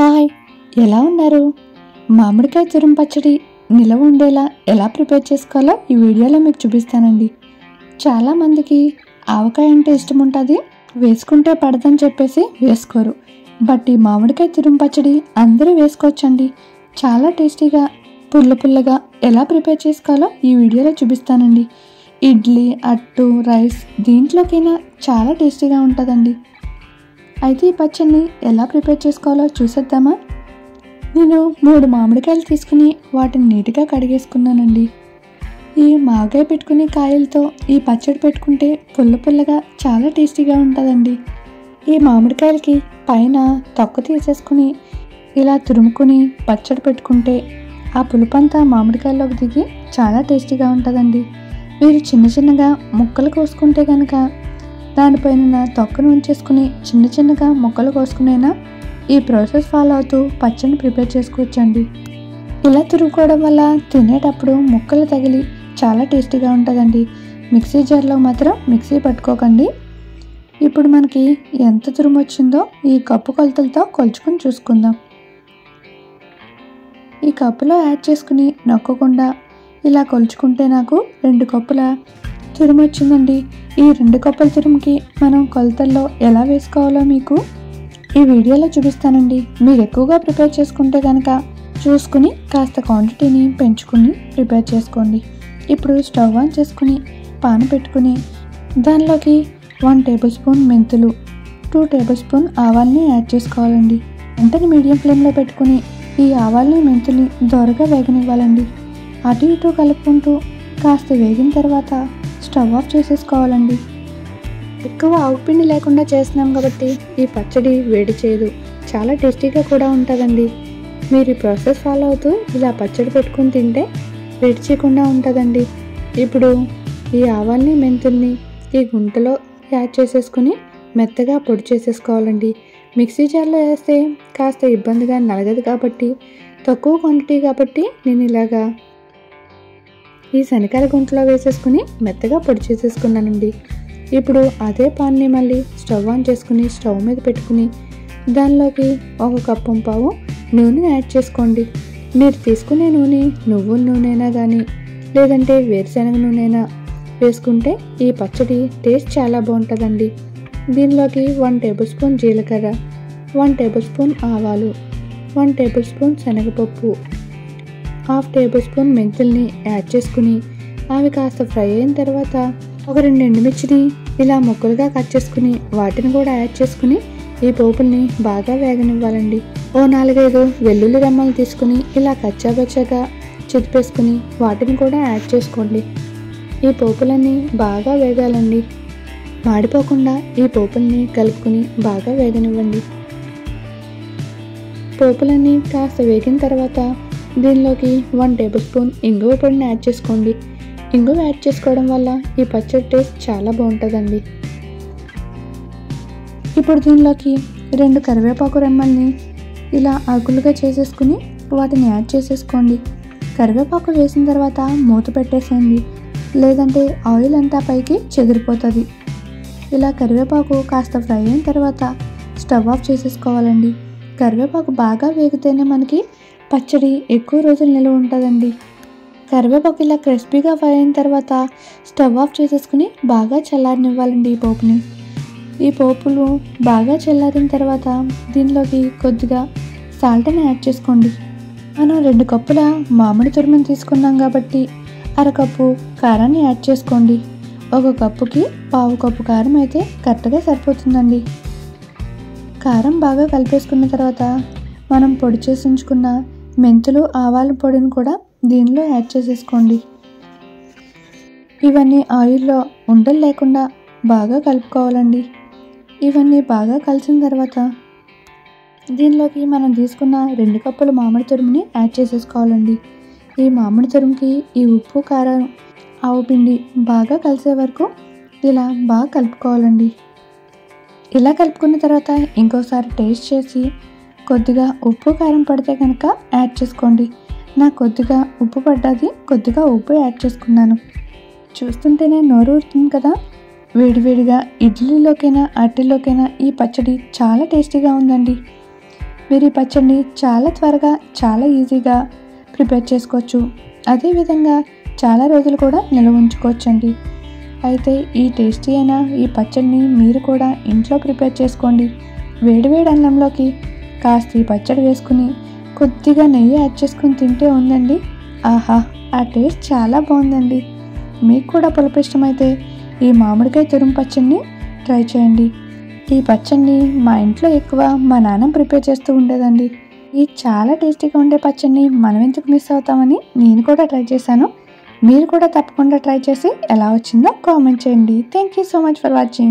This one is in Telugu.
హాయ్, ఎలా ఉన్నారు? మామిడికాయ తురుము పచ్చడి నిలవ ఉండేలా ఎలా ప్రిపేర్ చేసుకోవాలో ఈ వీడియోలో మీకు చూపిస్తానండి. చాలామందికి ఆవకాయ అంటే ఇష్టం ఉంటుంది, వేసుకుంటే పడదని చెప్పేసి వేసుకోరు. బట్ ఈ మామిడికాయ తురుము పచ్చడి అందరూ వేసుకోవచ్చండి. చాలా టేస్టీగా పుల్లగా ఎలా ప్రిపేర్ చేసుకోవాలో ఈ వీడియోలో చూపిస్తానండి. ఇడ్లీ, అట్టు, రైస్ దీంట్లోకైనా చాలా టేస్టీగా ఉంటుందండి. అయితే ఈ పచ్చడిని ఎలా ప్రిపేర్ చేసుకోవాలో చూసేద్దామా? నేను 3 మామిడికాయలు తీసుకుని వాటిని నీట్గా కడిగేసుకున్నానండి. ఈ మామిడికాయ పెట్టుకుని కాయలతో ఈ పచ్చడి పెట్టుకుంటే పుల్లగా చాలా టేస్టీగా ఉంటుందండి. ఈ మామిడికాయలకి పైన తొక్క తీసేసుకుని ఇలా తురుముకుని పచ్చడి పెట్టుకుంటే ఆ పులుపంతా మామిడికాయలోకి దిగి చాలా టేస్టీగా ఉంటుందండి. మీరు చిన్నగా ముక్కలు కోసుకుంటే కనుక దానిపైన తొక్కను ఉంచేసుకుని చిన్నగా ముక్కలు కోసుకునైనా ఈ ప్రాసెస్ ఫాలో అవుతూ పచ్చడిని ప్రిపేర్ చేసుకోవచ్చండి. ఇలా తురుముకోవడం వల్ల తినేటప్పుడు ముక్కలు తగిలి చాలా టేస్టీగా ఉంటుందండి. మిక్సీ జార్లో మాత్రం మిక్సీ పట్టుకోకండి. ఇప్పుడు మనకి ఎంత తురుము వచ్చిందో ఈ కప్పు కొలతలతో కొలుచుకుని చూసుకుందాం. ఈ కప్పులో యాడ్ చేసుకుని నొక్కకుండా ఇలా కొలుచుకుంటే నాకు 2 కప్పుల తురుము వచ్చిందండి. ఈ 2 కప్పుల తురుముకి మనం కొలతల్లో ఎలా వేసుకోవాలో మీకు ఈ వీడియోలో చూపిస్తానండి. మీరు ఎక్కువగా ప్రిపేర్ చేసుకుంటే కనుక చూసుకుని కాస్త క్వాంటిటీని పెంచుకుని ప్రిపేర్ చేసుకోండి. ఇప్పుడు స్టవ్ ఆన్ చేసుకుని పాన్ పెట్టుకుని దానిలోకి 1 టేబుల్ స్పూన్ మెంతులు, 2 టేబుల్ స్పూన్ ఆవాల్ని యాడ్ చేసుకోవాలండి. వెంటనే మీడియం ఫ్లేమ్లో పెట్టుకుని ఈ ఆవాల్ని మెంతుల్ని దోరగా వేగనివ్వాలండి. అటు ఇటు కలుపుకుంటూ కాస్త వేగిన తర్వాత స్టవ్ ఆఫ్ చేసేసుకోవాలండి. ఎక్కువ ఆవు పిండి లేకుండా చేస్తున్నాం కాబట్టి ఈ పచ్చడి వేడి చేయదు, చాలా టేస్టీగా కూడా ఉంటుందండి. మీరు ఈ ప్రాసెస్ ఫాలో అవుతూ ఇలా పచ్చడి పెట్టుకుని తింటే వేడి చేయకుండా ఉంటుందండి. ఇప్పుడు ఈ ఆవాల్ని మెంతుల్ని ఈ గుంటలో యాడ్ చేసేసుకుని మెత్తగా పొడి చేసేసుకోవాలండి. మిక్సీ జార్లో వేస్తే కాస్త ఇబ్బందిగా నలగదు కాబట్టి తక్కువ క్వాంటిటీ కాబట్టి నేను ఇలాగా ఈ శనగకాయల గుంటలో వేసేసుకుని మెత్తగా పొడి చేసేసుకున్నానండి. ఇప్పుడు అదే పాన్ని మళ్ళీ స్టవ్ ఆన్ చేసుకుని స్టవ్ మీద పెట్టుకుని దానిలోకి 1 కప్పు పావు నూనె యాడ్ చేసుకోండి. మీరు తీసుకునే నూనె నువ్వుల నూనెనా కానీ లేదంటే వేరుశనగ నూనెనా వేసుకుంటే ఈ పచ్చడి టేస్ట్ చాలా బాగుంటుందండి. దీనిలోకి 1 టేబుల్ స్పూన్ జీలకర్ర, 1 టేబుల్ స్పూన్ ఆవాలు, 1 టేబుల్ స్పూన్ శనగపప్పు, 1/2 టేబుల్ స్పూన్ మెంతుల్ని యాడ్ చేసుకుని అవి కాస్త ఫ్రై అయిన తర్వాత ఒక 2 ఎండుమిర్చిని ఇలా ముక్కలుగా కట్ చేసుకుని వాటిని కూడా యాడ్ చేసుకుని ఈ పోపుల్ని బాగా వేగనివ్వాలండి. 4-5 వెల్లుల్లి రెమ్మలు తీసుకుని ఇలా కచ్చాపచ్చాగా చితిపేసుకుని వాటిని కూడా యాడ్ చేసుకోండి. ఈ పోపులన్నీ బాగా వేగాలండి. మాడిపోకుండా ఈ పోపుల్ని కలుపుకుని బాగా వేగనివ్వండి. పోపులన్నీ కాస్త వేగిన తర్వాత దీనిలోకి 1 టేబుల్ స్పూన్ ఇంగువ పొడిని యాడ్ చేసుకోండి. ఇంగువ యాడ్ చేసుకోవడం వల్ల ఈ పచ్చడి టేస్ట్ చాలా బాగుంటుందండి. ఇప్పుడు దీనిలోకి 2 కరివేపాకు రెమ్మల్ని ఇలా ఆకులుగా చేసేసుకుని వాటిని యాడ్ చేసేసుకోండి. కరివేపాకు వేసిన తర్వాత మూత పెట్టేసేయండి, లేదంటే ఆయిల్ అంతా పైకి చెదిరిపోతుంది. ఇలా కరివేపాకు కాస్త ఫ్రై అయిన తర్వాత స్టవ్ ఆఫ్ చేసేసుకోవాలండి. కరివేపాకు బాగా వేగితేనే మనకి పచ్చడి ఎక్కువ రోజులు నిల్వ ఉంటుందండి. కరివేపాకు ఇలా క్రిస్పీగా ఫ్రై అయిన తర్వాత స్టవ్ ఆఫ్ చేసేసుకుని బాగా చల్లారనివ్వాలండి ఈ పోపుని. ఈ పోపులు బాగా చల్లారిన తర్వాత దీనిలోకి కొద్దిగా సాల్ట్ని యాడ్ చేసుకోండి. మనం 2 కప్పుల మామిడి తురుముని తీసుకున్నాం కాబట్టి 1/2 కప్పు కారాన్ని యాడ్ చేసుకోండి. 1 కప్పుకి 1/2 కప్పు కారం అయితే కరెక్ట్గా సరిపోతుందండి. కారం బాగా కలిపేసుకున్న తర్వాత మనం పొడి చేసి ఉంచుకున్న మెంతులు, ఆవాల పొడిని కూడా దీనిలో యాడ్ చేసేసుకోండి. ఇవన్నీ ఆయిల్లో ఉండలు లేకుండా బాగా కలుపుకోవాలండి. ఇవన్నీ బాగా కలిసిన తర్వాత దీనిలోకి మనం తీసుకున్న 2 కప్పుల మామిడి తురుముని యాడ్ చేసేసుకోవాలండి. ఈ మామిడి తురుముకి ఈ ఉప్పు, కారం, ఆవు పిండి బాగా కలిసే వరకు ఇలా బాగా కలుపుకోవాలండి. ఇలా కలుపుకున్న తర్వాత ఇంకోసారి టేస్ట్ చేసి కొద్దిగా ఉప్పు, కారం పడితే కనుక యాడ్ చేసుకోండి. నాకు కొద్దిగా ఉప్పు పడ్డది, కొద్దిగా ఉప్పు యాడ్ చేసుకున్నాను. చూస్తుంటేనే నోరు ఊరుతుంది కదా. వేడివేడిగా ఇడ్లీలోకైనా అట్టిలోకైనా ఈ పచ్చడి చాలా టేస్టీగా ఉందండి. మీరు ఈ పచ్చడిని చాలా త్వరగా చాలా ఈజీగా ప్రిపేర్ చేసుకోవచ్చు. అదేవిధంగా చాలా రోజులు కూడా నిల్వ ఉంచుకోవచ్చండి. అయితే ఈ టేస్టీ అయిన ఈ పచ్చడిని మీరు కూడా ఇంట్లో ప్రిపేర్ చేసుకోండి. వేడివేడి అన్నంలోకి కాస్త ఈ పచ్చడి వేసుకుని కొద్దిగా నెయ్యి యాడ్ చేసుకుని తింటే ఉందండి, ఆహా, ఆ టేస్ట్ చాలా బాగుందండి. మీకు కూడా పులుపు ఇష్టమైతే ఈ మామిడికాయ తురుము పచ్చడిని ట్రై చేయండి. ఈ పచ్చడిని మా ఇంట్లో ఎక్కువ మా నాన్న ప్రిపేర్ చేస్తూ ఉండేదండి. ఈ చాలా టేస్టీగా ఉండే పచ్చడిని మనం ఎందుకు మిస్ అవుతామని నేను కూడా ట్రై చేశాను. మీరు కూడా తప్పకుండా ట్రై చేసి ఎలా వచ్చిందో కామెంట్ చేయండి. Thank you so much for watching.